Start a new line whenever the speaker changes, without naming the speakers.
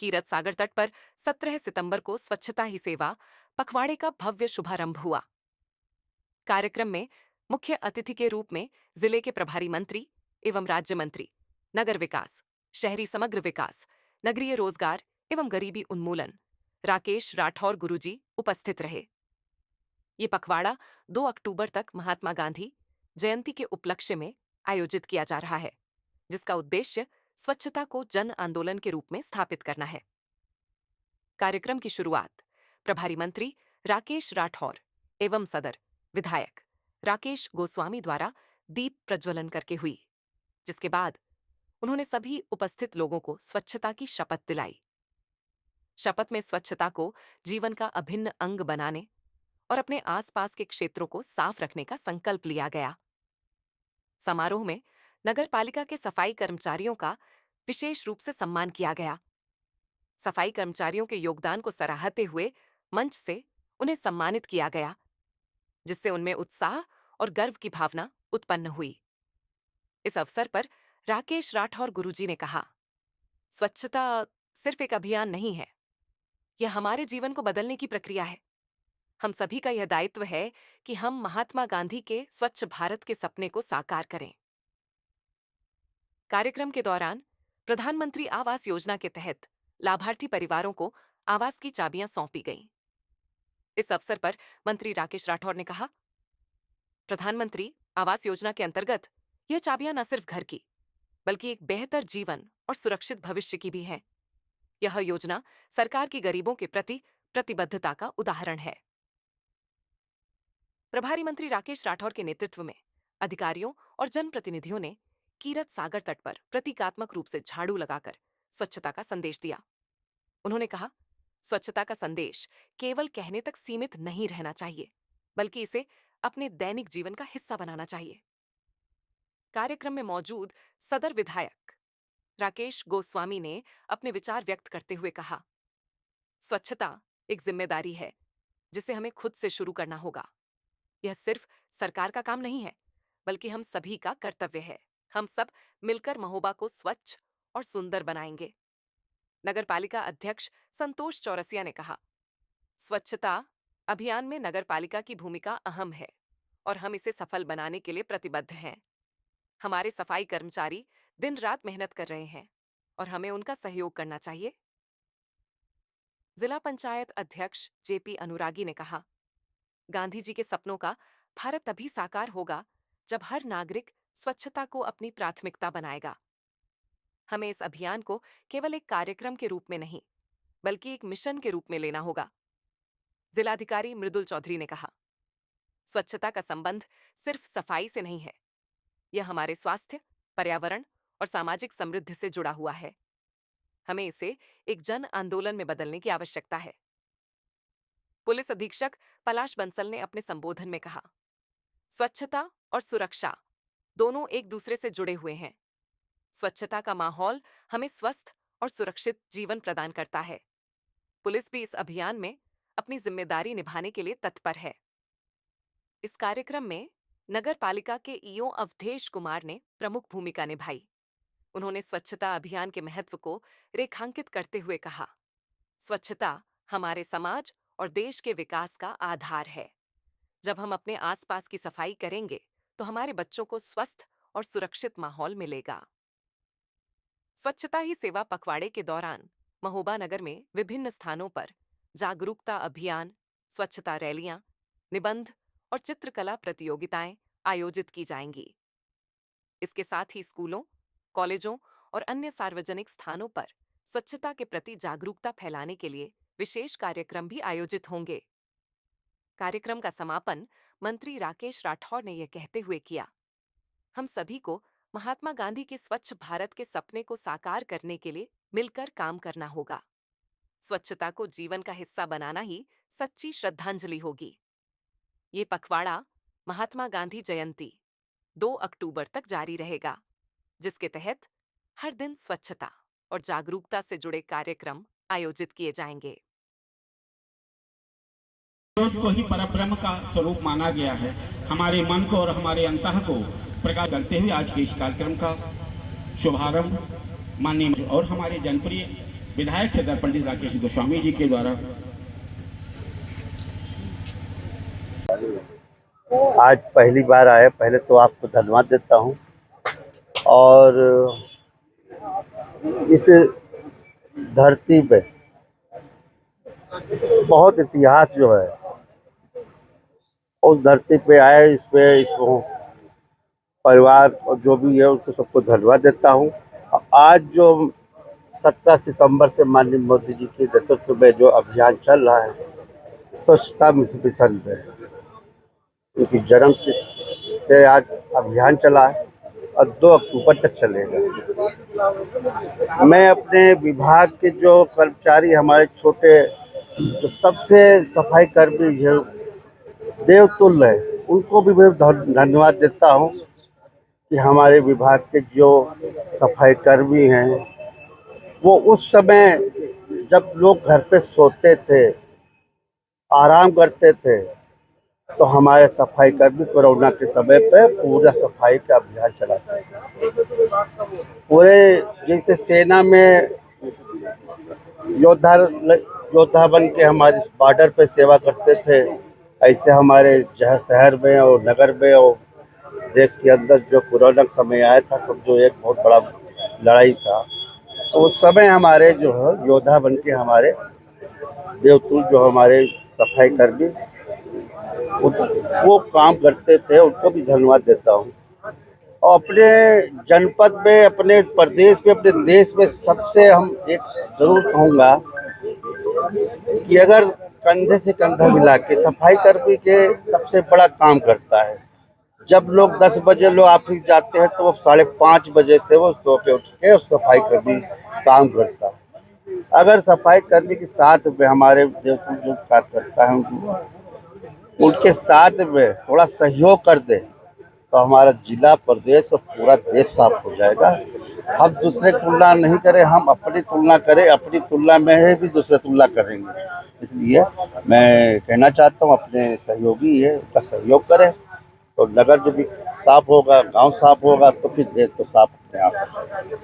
कीरत सागर तट पर 17 सितंबर को स्वच्छता ही सेवा पखवाड़े का भव्य शुभारंभ हुआ। कार्यक्रम में मुख्य अतिथि के रूप में जिले के प्रभारी मंत्री एवं राज्य मंत्री नगर विकास, शहरी समग्र विकास, नगरीय रोजगार एवं गरीबी उन्मूलन राकेश राठौर गुरुजी उपस्थित रहे। ये पखवाड़ा 2 अक्टूबर तक महात्मा गांधी जयंती के उपलक्ष्य में आयोजित किया जा रहा है, जिसका उद्देश्य स्वच्छता को जन आंदोलन के रूप में स्थापित करना है। कार्यक्रम की शुरुआत प्रभारी मंत्री राकेश राठौर एवं सदर विधायक राकेश गोस्वामी द्वारा दीप प्रज्वलन करके हुई, जिसके बाद उन्होंने सभी उपस्थित लोगों को स्वच्छता की शपथ दिलाई। शपथ में स्वच्छता को जीवन का अभिन्न अंग बनाने और अपने आसपास के क्षेत्रों को साफ रखने का संकल्प लिया गया। समारोह में नगर पालिका के सफाई कर्मचारियों का विशेष रूप से सम्मान किया गया। सफाई कर्मचारियों के योगदान को सराहते हुए मंच से उन्हें सम्मानित किया गया, जिससे उनमें उत्साह और गर्व की भावना उत्पन्न हुई। इस अवसर पर राकेश राठौर गुरुजी ने कहा, स्वच्छता सिर्फ एक अभियान नहीं है, यह हमारे जीवन को बदलने की प्रक्रिया है। हम सभी का यह दायित्व है कि हम महात्मा गांधी के स्वच्छ भारत के सपने को साकार करें। कार्यक्रम के दौरान प्रधानमंत्री आवास योजना के तहत लाभार्थी परिवारों को आवास की चाबियां सौंपी गईं। इस अवसर पर मंत्री राकेश राठौर ने कहा, प्रधानमंत्री आवास योजना के अंतर्गत यह चाबियां न सिर्फ घर की, बल्कि एक बेहतर जीवन और सुरक्षित भविष्य की भी हैं। यह योजना सरकार की गरीबों के प्रति प्रतिबद्धता का उदाहरण है। प्रभारी मंत्री राकेश राठौर के नेतृत्व में अधिकारियों और जनप्रतिनिधियों ने कीरत सागर तट पर प्रतीकात्मक रूप से झाड़ू लगाकर स्वच्छता का संदेश दिया। उन्होंने कहा, स्वच्छता का संदेश केवल कहने तक सीमित नहीं रहना चाहिए, बल्कि इसे अपने दैनिक जीवन का हिस्सा बनाना चाहिए। कार्यक्रम में मौजूद सदर विधायक राकेश गोस्वामी ने अपने विचार व्यक्त करते हुए कहा, स्वच्छता एक जिम्मेदारी है जिसे हमें खुद से शुरू करना होगा। यह सिर्फ सरकार का काम नहीं है, बल्कि हम सभी का कर्तव्य है। हम सब मिलकर महोबा को स्वच्छ और सुंदर बनाएंगे। नगर पालिका अध्यक्ष संतोष चौरसिया ने कहा, स्वच्छता अभियान में नगर पालिका की भूमिका अहम है और हम इसे सफल बनाने के लिए प्रतिबद्ध हैं। हमारे सफाई कर्मचारी दिन रात मेहनत कर रहे हैं और हमें उनका सहयोग करना चाहिए। जिला पंचायत अध्यक्ष जेपी अनुरागी ने कहा, गांधी जी के सपनों का भारत तभी साकार होगा जब हर नागरिक स्वच्छता को अपनी प्राथमिकता बनाएगा। हमें इस अभियान को केवल एक कार्यक्रम के रूप में नहीं, बल्कि एक मिशन के रूप में लेना होगा। जिलाधिकारी मृदुल चौधरी ने कहा, स्वच्छता का संबंध सिर्फ सफाई से नहीं है, यह हमारे स्वास्थ्य, पर्यावरण और सामाजिक समृद्धि से जुड़ा हुआ है। हमें इसे एक जन आंदोलन में बदलने की आवश्यकता है। पुलिस अधीक्षक पलाश बंसल ने अपने संबोधन में कहा, स्वच्छता और सुरक्षा दोनों एक दूसरे से जुड़े हुए हैं। स्वच्छता का माहौल हमें स्वस्थ और सुरक्षित जीवन प्रदान करता है। पुलिस भी इस अभियान में अपनी जिम्मेदारी निभाने के लिए तत्पर है। इस कार्यक्रम में नगर पालिका के ईओ अवधेश कुमार ने प्रमुख भूमिका निभाई। उन्होंने स्वच्छता अभियान के महत्व को रेखांकित करते हुए कहा, स्वच्छता हमारे समाज और देश के विकास का आधार है। जब हम अपने आसपास की सफाई करेंगे तो हमारे बच्चों को स्वस्थ और सुरक्षित माहौल मिलेगा। स्वच्छता ही सेवा पखवाड़े के दौरान महोबा नगर में विभिन्न स्थानों पर जागरूकता अभियान, स्वच्छता रैलियां, निबंध और चित्रकला प्रतियोगिताएं आयोजित की जाएंगी। इसके साथ ही स्कूलों, कॉलेजों और अन्य सार्वजनिक स्थानों पर स्वच्छता के प्रति जागरूकता फैलाने के लिए विशेष कार्यक्रम भी आयोजित होंगे। कार्यक्रम का समापन मंत्री राकेश राठौर ने यह कहते हुए किया, हम सभी को महात्मा गांधी के स्वच्छ भारत के सपने को साकार करने के लिए मिलकर काम करना होगा। स्वच्छता को जीवन का हिस्सा बनाना ही सच्ची श्रद्धांजलि होगी। ये पखवाड़ा महात्मा गांधी जयंती 2 अक्टूबर तक जारी रहेगा, जिसके तहत हर दिन स्वच्छता और जागरूकता से जुड़े कार्यक्रम आयोजित किए जाएंगे।
को ही परब्रह्म का स्वरूप माना गया है। हमारे मन को और हमारे अंतः को प्रकाश करते हुए आज के इस कार्यक्रम का शुभारंभ माननीय और हमारे जनप्रिय विधायक सदर पंडित राकेश गोस्वामी जी के द्वारा
आज पहली बार आए। पहले तो आपको धन्यवाद देता हूँ। और इस धरती पे बहुत इतिहास जो है उस धरती पे आए, इसको परिवार और जो भी है उसको सबको धन्यवाद देता हूँ। आज जो 17 सितंबर से माननीय मोदी जी के नेतृत्व में जो अभियान चल रहा है स्वच्छता मिशन पे, उनकी जन्म से आज अभियान चला है और 2 अक्टूबर तक चलेगा। मैं अपने विभाग के जो कर्मचारी हमारे छोटे जो सबसे सफाई कर्मी है देवतुल्य है, उनको भी मैं धन्यवाद देता हूँ कि हमारे विभाग के जो सफाई कर्मी हैं वो उस समय जब लोग घर पे सोते थे, आराम करते थे, तो हमारे सफाई कर्मी कोरोना के समय पे पूरा सफाई का अभियान चलाते थे। पूरे जैसे सेना में योद्धा बन के हमारे बॉर्डर पे सेवा करते थे, ऐसे हमारे जहाँ शहर में और नगर में और देश के अंदर जो कोरोना का समय आया था, सब जो एक बहुत बड़ा लड़ाई था, तो उस समय हमारे जो है योद्धा बन के हमारे देवतुल जो हमारे सफाई कर्मी वो काम करते थे, उनको भी धन्यवाद देता हूँ। और अपने जनपद में, अपने प्रदेश में, अपने देश में सबसे हम एक जरूर कहूँगा कि अगर कंधे से कंधा मिला के सफाई कर्मी के सबसे बड़ा काम करता है। जब लोग 10 बजे लोग ऑफिस जाते हैं तो वो 5:30 बजे से वो सो के उठ के सफाई कर्मी काम करता है। अगर सफाई कर्मी के साथ में हमारे जो कार्य करता है उनके साथ में थोड़ा सहयोग कर दे तो हमारा जिला, प्रदेश और पूरा देश साफ हो जाएगा। हम दूसरे तुलना नहीं करें, हम अपनी तुलना करें, अपनी तुलना में ही भी दूसरे तुलना करेंगे। इसलिए मैं कहना चाहता हूँ अपने सहयोगी है उनका सहयोग करें तो नगर जो भी साफ होगा, गांव साफ होगा तो फिर देश तो साफ अपने आप हो जाएगा।